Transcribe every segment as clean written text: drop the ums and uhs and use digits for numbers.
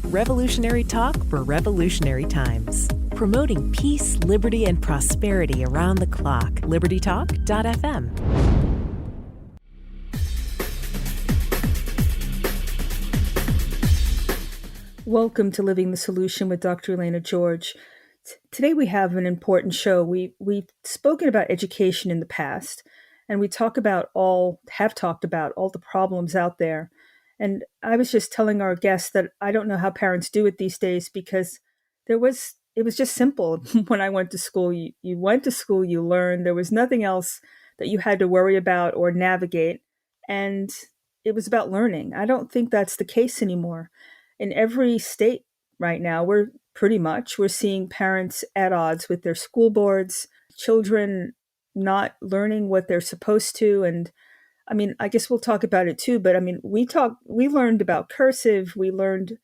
Revolutionary talk for revolutionary times. Promoting peace, liberty, and prosperity around the clock. LibertyTalk.fm. Welcome to Living the Solution with Dr. Elena George. Today we have an important show. We've spoken about education in the past, and we have talked about all the problems out there. And I was just telling our guests that I don't know how parents do it these days because it was just simple. When I went to school, you went to school, you learned. There was nothing else that you had to worry about or navigate. And it was about learning. I don't think that's the case anymore. In every state right now, we're seeing parents at odds with their school boards, children not learning what they're supposed to. And I mean, I guess we'll talk about it too, but I mean, we learned about cursive, we learned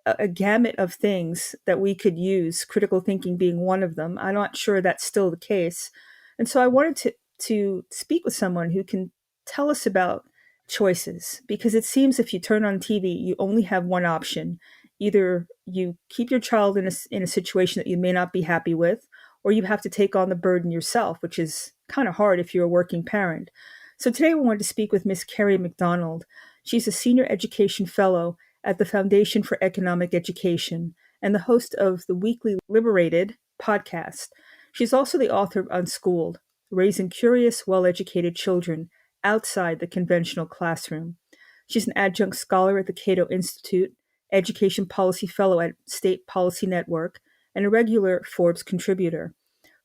a gamut of things that we could use, critical thinking being one of them. I'm not sure that's still the case. And so I wanted to speak with someone who can tell us about choices, because it seems if you turn on TV, you only have one option. Either you keep your child in a situation that you may not be happy with, or you have to take on the burden yourself, which is kind of hard if you're a working parent. So today we wanted to speak with Miss Kerry McDonald. She's a senior education fellow at the Foundation for Economic Education and the host of the weekly Liberated podcast. She's also the author of Unschooled, Raising Curious, Well-Educated Children Outside the Conventional Classroom. She's an adjunct scholar at the Cato Institute, education policy fellow at State Policy Network, and a regular Forbes contributor.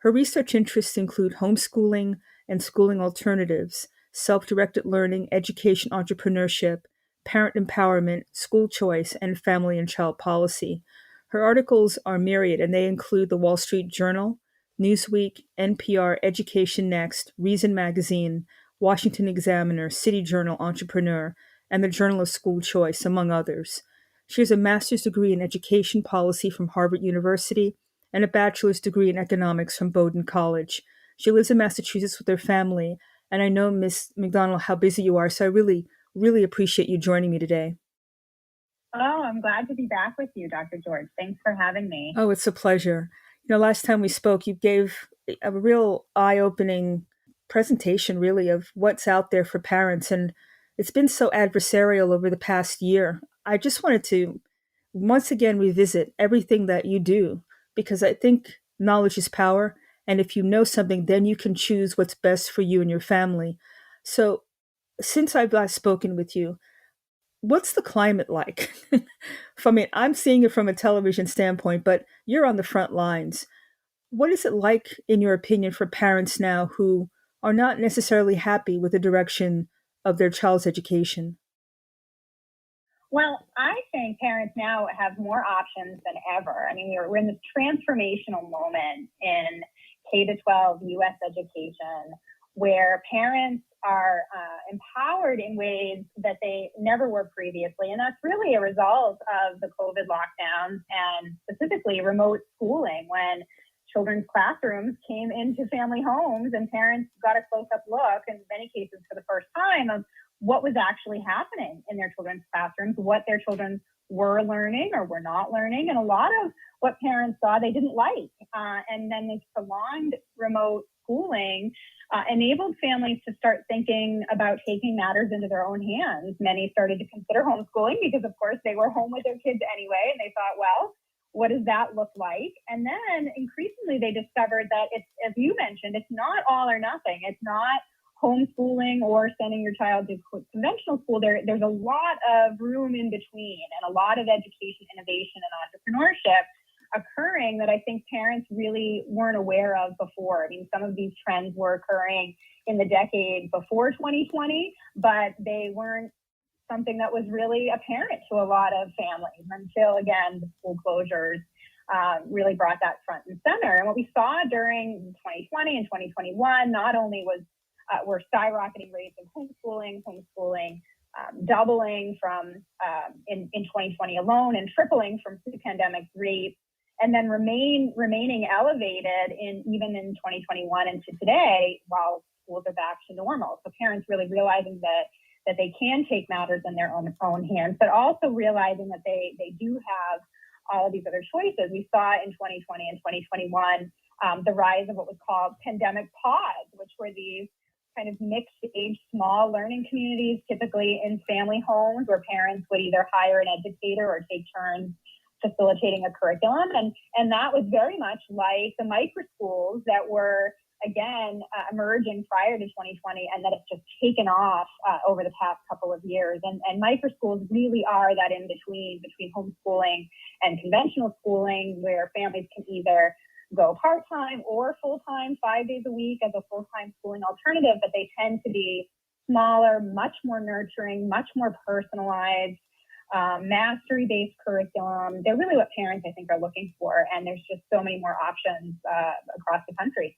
Her research interests include homeschooling and schooling alternatives, self-directed learning, education entrepreneurship, parent empowerment, school choice, and family and child policy. Her articles are myriad, and they include the Wall Street Journal, Newsweek, NPR, Education Next, Reason Magazine, Washington Examiner, City Journal, Entrepreneur, and the Journal of School Choice, among others. She has a master's degree in education policy from Harvard University and a bachelor's degree in economics from Bowdoin College. She lives in Massachusetts with her family, and I know, Ms. McDonald, how busy you are, so I really, really appreciate you joining me today. Oh, I'm glad to be back with you, Dr. George. Thanks for having me. Oh, it's a pleasure. Last time we spoke, you gave a real eye-opening presentation, really, of what's out there for parents, and it's been so adversarial over the past year. I just wanted to once again revisit everything that you do, because I think knowledge is power. And if you know something, then you can choose what's best for you and your family. So since I've last spoken with you, what's the climate like? I'm seeing it from a television standpoint, but you're on the front lines. What is it like, in your opinion, for parents now who are not necessarily happy with the direction of their child's education? Well, I think parents now have more options than ever. I mean, we're in this transformational moment in K-12 U.S. education where parents are empowered in ways that they never were previously. And that's really a result of the COVID lockdowns and specifically remote schooling, when children's classrooms came into family homes and parents got a close-up look, in many cases for the first time, of what was actually happening in their children's classrooms, what their children were learning or were not learning, and a lot of what parents saw they didn't like. And then this prolonged remote schooling enabled families to start thinking about taking matters into their own hands. Many started to consider homeschooling because, of course, they were home with their kids anyway, and they thought, well, what does that look like? And then increasingly they discovered that it's, as you mentioned, it's not all or nothing. It's not homeschooling or sending your child to conventional school. There's a lot of room in between and a lot of education, innovation, and entrepreneurship occurring that I think parents really weren't aware of before. I mean, some of these trends were occurring in the decade before 2020, but they weren't something that was really apparent to a lot of families until, again, the school closures really brought that front and center. And what we saw during 2020 and 2021, not only were skyrocketing rates of homeschooling, doubling from in 2020 alone and tripling from pre-pandemic rates, and then remaining elevated even in 2021 and to today, while schools are back to normal. So parents really realizing that that they can take matters in their own hands, but also realizing that they do have all of these other choices. We saw in 2020 and 2021 the rise of what was called pandemic pods, which were these kind of mixed age, small learning communities, typically in family homes where parents would either hire an educator or take turns facilitating a curriculum. And that was very much like the micro schools that were, again, emerging prior to 2020, and that it's just taken off over the past couple of years. And micro schools really are that in between homeschooling and conventional schooling, where families can either go part-time or full-time 5 days a week as a full-time schooling alternative, but they tend to be smaller, much more nurturing, much more personalized, mastery-based curriculum. They're really what parents, I think, are looking for, and there's just so many more options across the country.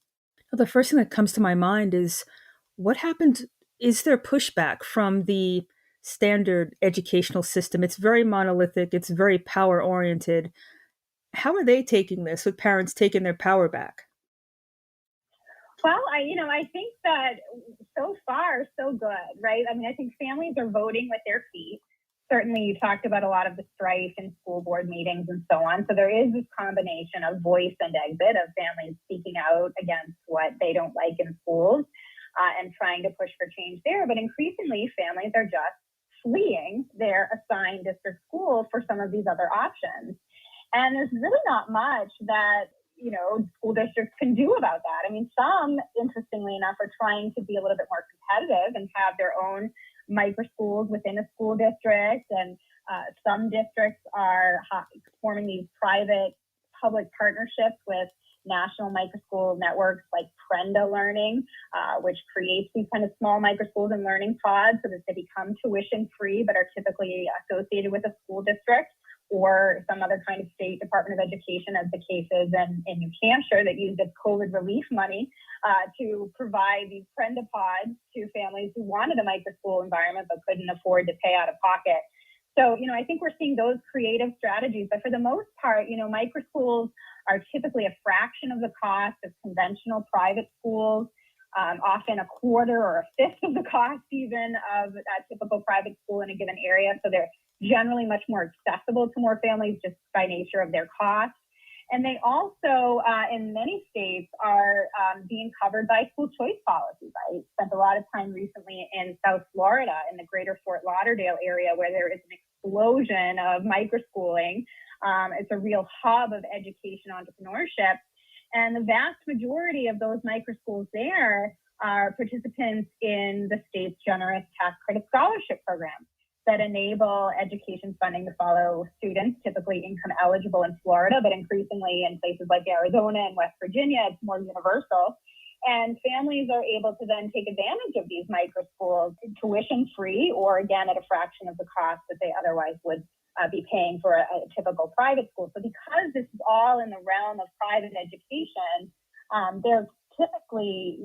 The first thing that comes to my mind is, what happened? Is there pushback from the standard educational system? It's very monolithic. It's very power-oriented. How are they taking this, with parents taking their power back? Well, I think that so far, so good, right? I mean, I think families are voting with their feet. Certainly, you talked about a lot of the strife in school board meetings and so on. So there is this combination of voice and exit of families speaking out against what they don't like in schools and trying to push for change there. But increasingly, families are just fleeing their assigned district schools for some of these other options. And there's really not much that, school districts can do about that. I mean, some, interestingly enough, are trying to be a little bit more competitive and have their own micro schools within a school district. And some districts are forming these private public partnerships with national micro school networks like Prenda Learning, which creates these kind of small micro schools and learning pods so that they become tuition free, but are typically associated with a school district or some other kind of state Department of Education, as the case is in New Hampshire, that used its COVID relief money to provide these Prenda pods to families who wanted a micro school environment but couldn't afford to pay out of pocket. So, I think we're seeing those creative strategies. But for the most part, micro schools are typically a fraction of the cost of conventional private schools, often a quarter or a fifth of the cost even of a typical private school in a given area. So they're generally much more accessible to more families just by nature of their cost. And they also, in many states, are being covered by school choice policies. I spent a lot of time recently in South Florida, in the greater Fort Lauderdale area, where there is an explosion of microschooling. It's a real hub of education entrepreneurship. And the vast majority of those microschools there are participants in the state's generous tax credit scholarship program that enable education funding to follow students, typically income eligible in Florida, but increasingly in places like Arizona and West Virginia, it's more universal. And families are able to then take advantage of these micro schools tuition free, or again, at a fraction of the cost that they otherwise would be paying for a typical private school. So because this is all in the realm of private education, they're typically,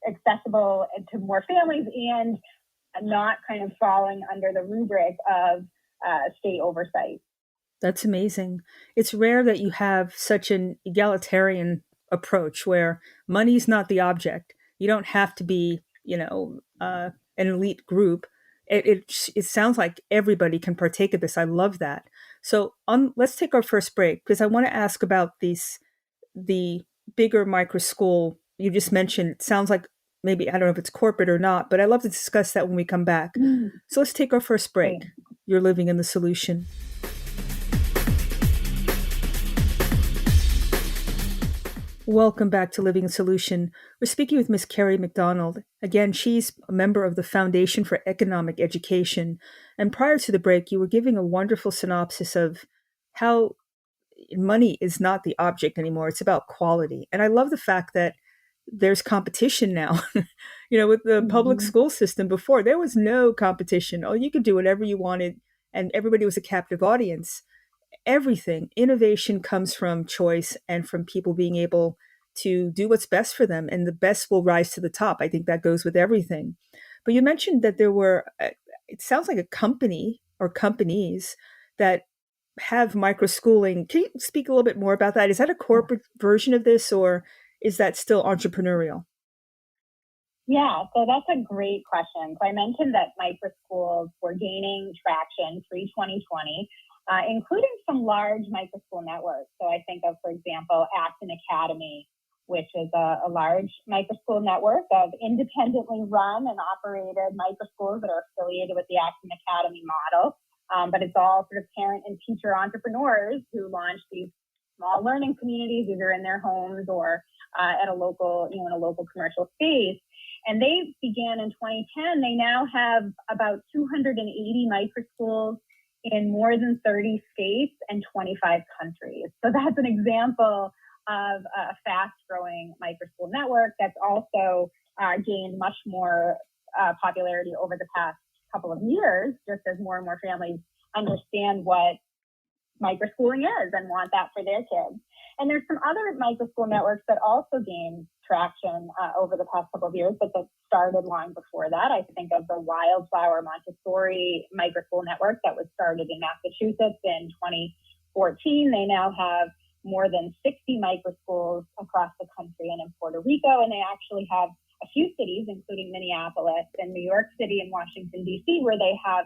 accessible to more families and not kind of falling under the rubric of state oversight. That's amazing. It's rare that you have such an egalitarian approach where money's not the object. You don't have to be, an elite group. It sounds like everybody can partake of this. I love that. So let's take our first break, because I want to ask about the bigger micro school you just mentioned. It sounds like maybe, I don't know if it's corporate or not, but I'd love to discuss that when we come back. So let's take our first break. You're living in the solution. Welcome back to Living in Solution. We're speaking with Miss Kerry McDonald. Again, she's a member of the Foundation for Economic Education. And prior to the break, you were giving a wonderful synopsis of how money is not the object anymore. It's about quality. And I love the fact that there's competition now. With the public school system before, there was no competition. Oh, you could do whatever you wanted, and everybody was a captive audience. Innovation comes from choice and from people being able to do what's best for them, and the best will rise to the top. I think that goes with everything. But you mentioned that there were, it sounds like a company or companies that have micro schooling. Can you speak a little bit more about that? Is that a corporate version of this, or is that still entrepreneurial? Yeah, so that's a great question. So I mentioned that microschools were gaining traction pre-2020, including some large microschool networks. So I think of, for example, Acton Academy, which is a large microschool network of independently run and operated microschools that are affiliated with the Acton Academy model. But it's all sort of parent and teacher entrepreneurs who launch these small learning communities, either in their homes or at a local, in a local commercial space. And they began in 2010. They now have about 280 microschools in more than 30 states and 25 countries. So that's an example of a fast-growing microschool network that's also gained much more popularity over the past couple of years, just as more and more families understand what microschooling is and want that for their kids. And there's some other microschool networks that also gained traction over the past couple of years, but that started long before that. I think of the Wildflower Montessori microschool network that was started in Massachusetts in 2014. They now have more than 60 microschools across the country and in Puerto Rico, and they actually have a few cities, including Minneapolis and New York City and Washington, D.C., where they have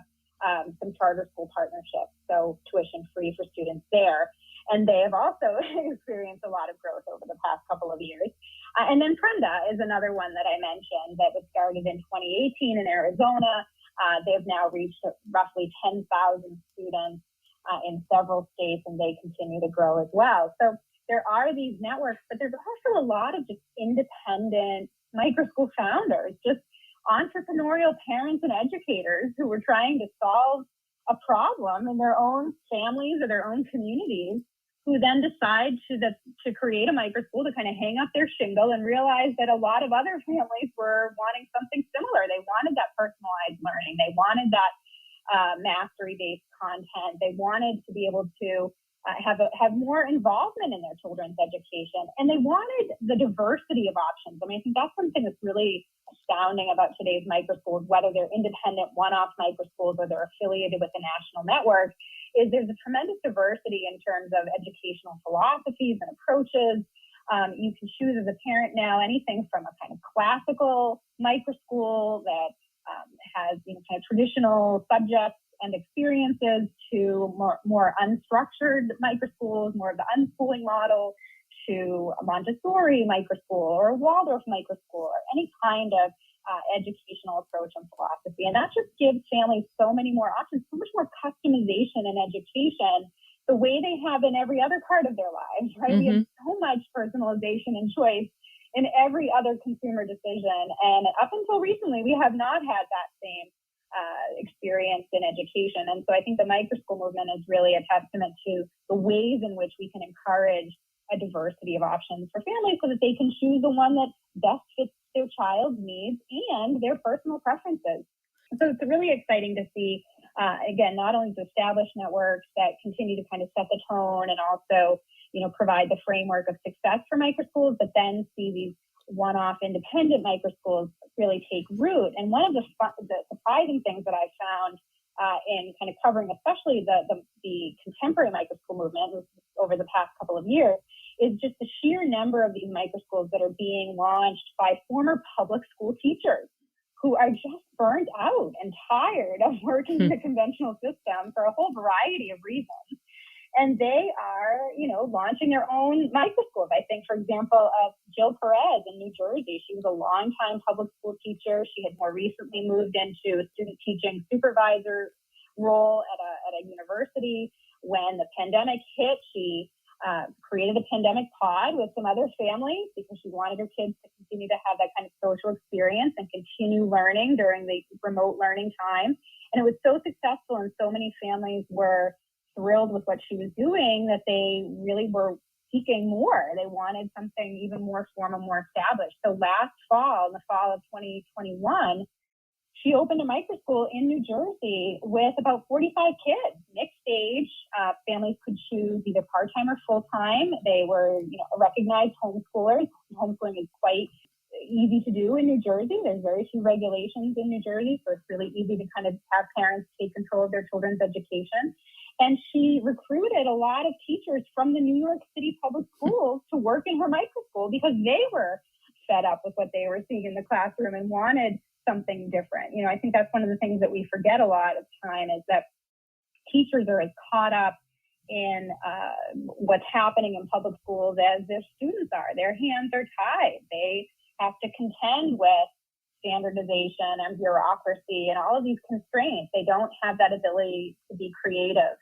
some charter school partnerships, so tuition free for students there. And they have also experienced a lot of growth over the past couple of years. And then Prenda is another one that I mentioned that was started in 2018 in Arizona. They've now reached roughly 10,000 students in several states, and they continue to grow as well. So there are these networks, but there's also a lot of just independent microschool founders, just entrepreneurial parents and educators who were trying to solve a problem in their own families or their own communities, who then decide to create a microschool to kind of hang up their shingle and realize that a lot of other families were wanting something similar. They wanted that personalized learning. They wanted that mastery-based content. They wanted to be able to have more involvement in their children's education. And they wanted the diversity of options. I mean, I think that's something that's really astounding about today's microschools, whether they're independent one-off microschools or they're affiliated with a national network, is there's a tremendous diversity in terms of educational philosophies and approaches. You can choose as a parent now anything from a kind of classical microschool that has kind of traditional subjects and experiences to more unstructured microschools, more of the unschooling model, to a Montessori microschool or a Waldorf microschool or any kind of educational approach and philosophy. And that just gives families so many more options, so much more customization in education, the way they have in every other part of their lives, right? Mm-hmm. We have so much personalization and choice in every other consumer decision. And up until recently, we have not had that same experience in education. And so I think the microschool movement is really a testament to the ways in which we can encourage a diversity of options for families so that they can choose the one that best fits their child's needs and their personal preferences. So it's really exciting to see, again, not only to establish networks that continue to kind of set the tone and also, provide the framework of success for microschools, but then see these one-off independent microschools really take root. And one of the surprising things that I've found in kind of covering especially the contemporary microschool movement over the past couple of years is just the sheer number of these microschools that are being launched by former public school teachers who are just burnt out and tired of working in the conventional system for a whole variety of reasons. And they are, launching their own microschools. I think, for example, of Jill Perez in New Jersey. She was a longtime public school teacher. She had more recently moved into a student teaching supervisor role at a university. When the pandemic hit, she created a pandemic pod with some other families because she wanted her kids to continue to have that kind of social experience and continue learning during the remote learning time. And it was so successful, and so many families were thrilled with what she was doing that they really were seeking more. They wanted something even more formal, more established. So last fall, in the fall of 2021, she opened a microschool in New Jersey with about 45 kids, mixed age. Families could choose either part-time or full-time. They were, recognized homeschoolers. Homeschooling is quite easy to do in New Jersey. There's very few regulations in New Jersey, so it's really easy to kind of have parents take control of their children's education. And she recruited a lot of teachers from the New York City public schools to work in her microschool because they were fed up with what they were seeing in the classroom and wanted something different. I think that's one of the things that we forget a lot of time is that teachers are as caught up in what's happening in public schools as their students are. Their hands are tied. They have to contend with standardization and bureaucracy and all of these constraints. They don't have that ability to be creative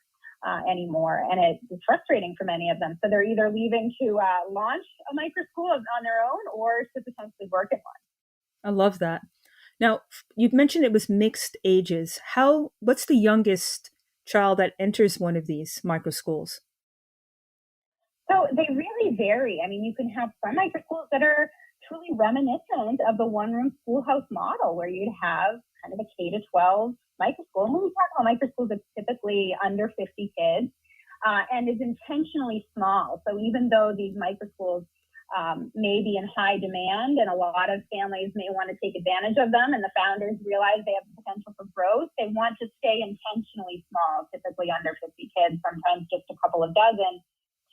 anymore. And it's frustrating for many of them. So they're either leaving to launch a micro school on their own or to potentially work in one. I love that. Now, you've mentioned it was mixed ages. What's the youngest child that enters one of these micro schools? So they really vary. I mean, you can have some micro schools that are truly reminiscent of the one-room schoolhouse model where you'd have kind of a K-12 micro school. And when we talk about micro schools, it's typically under 50 kids and is intentionally small. So even though these micro schools may be in high demand and a lot of families may want to take advantage of them and the founders realize they have the potential for growth, they want to stay intentionally small, typically under 50 kids, sometimes just a couple of dozen,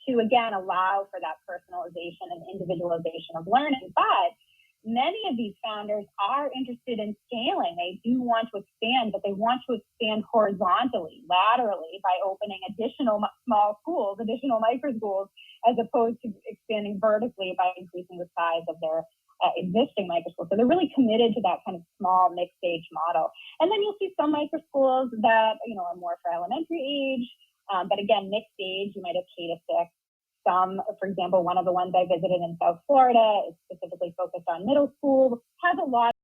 to again allow for that personalization and individualization of learning. But many of these founders are interested in scaling. They do want to expand, but they want to expand horizontally, laterally, by opening additional small schools, additional micro schools, as opposed to expanding vertically by increasing the size of their existing micro schools. So they're really committed to that kind of small mixed age model. And then you'll see some micro schools that are more for elementary age, but again, mixed age. You might have K-6. Some, for example, one of the ones I visited in South Florida is specifically focused on middle school, has a lot